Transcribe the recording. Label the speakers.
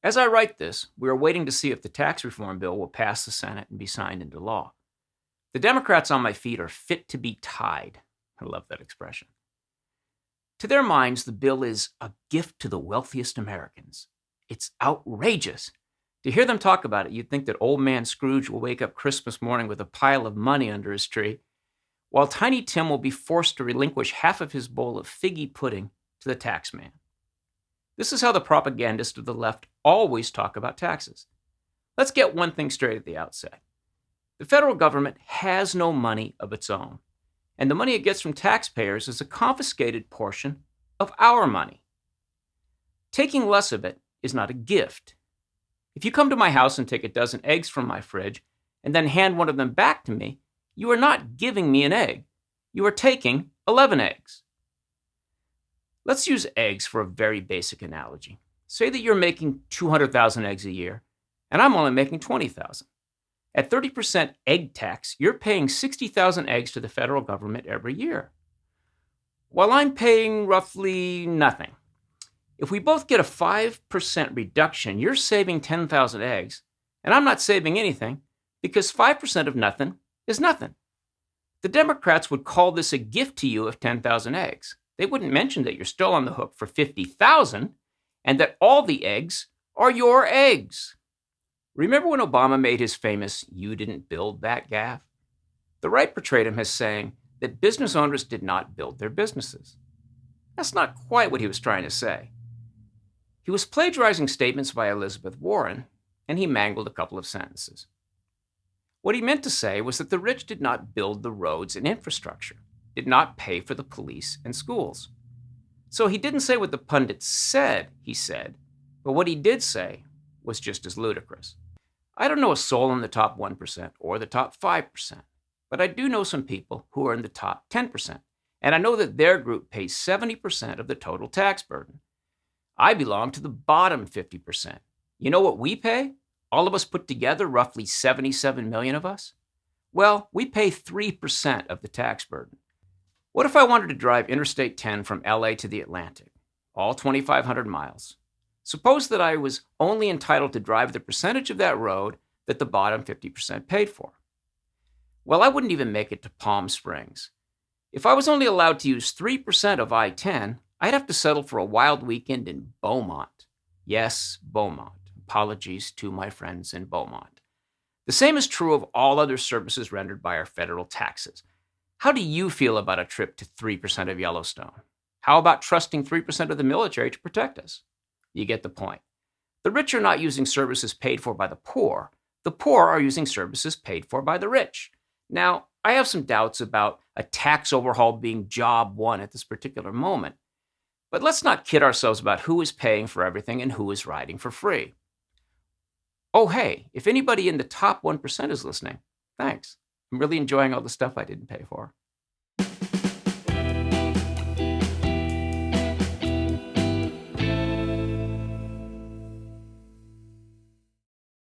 Speaker 1: As I write this, we are waiting to see if the tax reform bill will pass the Senate and be signed into law. The Democrats on my feet are fit to be tied. I love that expression. To their minds, the bill is a gift to the wealthiest Americans. It's outrageous. To hear them talk about it, you'd think that old man Scrooge will wake up Christmas morning with a pile of money under his tree, while Tiny Tim will be forced to relinquish half of his bowl of figgy pudding to the tax man. This is how the propagandists of the left always talk about taxes. Let's get one thing straight at the outset. The federal government has no money of its own, and the money it gets from taxpayers is a confiscated portion of our money. Taking less of it is not a gift. If you come to my house and take a dozen eggs from my fridge and then hand one of them back to me, you are not giving me an egg. You are taking 11 eggs. Let's use eggs for a very basic analogy. Say that you're making 200,000 eggs a year, and I'm only making 20,000. At 30% egg tax, you're paying 60,000 eggs to the federal government every year, while I'm paying roughly nothing. If we both get a 5% reduction, you're saving 10,000 eggs, and I'm not saving anything because 5% of nothing is nothing. The Democrats would call this a gift to you of 10,000 eggs. They wouldn't mention that you're still on the hook for 50,000 and that all the eggs are your eggs. Remember when Obama made his famous "you didn't build that" gaffe? The right portrayed him as saying that business owners did not build their businesses. That's not quite what he was trying to say. He was plagiarizing statements by Elizabeth Warren, and he mangled a couple of sentences. What he meant to say was that the rich did not build the roads and infrastructure, did not pay for the police and schools. So he didn't say what the pundits said he said, but what he did say was just as ludicrous. I don't know a soul in the top 1% or the top 5%, but I do know some people who are in the top 10%, and I know that their group pays 70% of the total tax burden. I belong to the bottom 50%. You know what we pay? All of us put together, roughly 77 million of us? Well, we pay 3% of the tax burden. What if I wanted to drive Interstate 10 from LA to the Atlantic, all 2,500 miles? Suppose that I was only entitled to drive the percentage of that road that the bottom 50% paid for. Well, I wouldn't even make it to Palm Springs. If I was only allowed to use 3% of I-10, I'd have to settle for a wild weekend in Beaumont. Yes, Beaumont. Apologies to my friends in Beaumont. The same is true of all other services rendered by our federal taxes. How do you feel about a trip to 3% of Yellowstone? How about trusting 3% of the military to protect us? You get the point. The rich are not using services paid for by the poor. The poor are using services paid for by the rich. Now, I have some doubts about a tax overhaul being job one at this particular moment. But let's not kid ourselves about who is paying for everything and who is riding for free. Oh, hey, if anybody in the top 1% is listening, thanks. I'm really enjoying all the stuff I didn't pay for.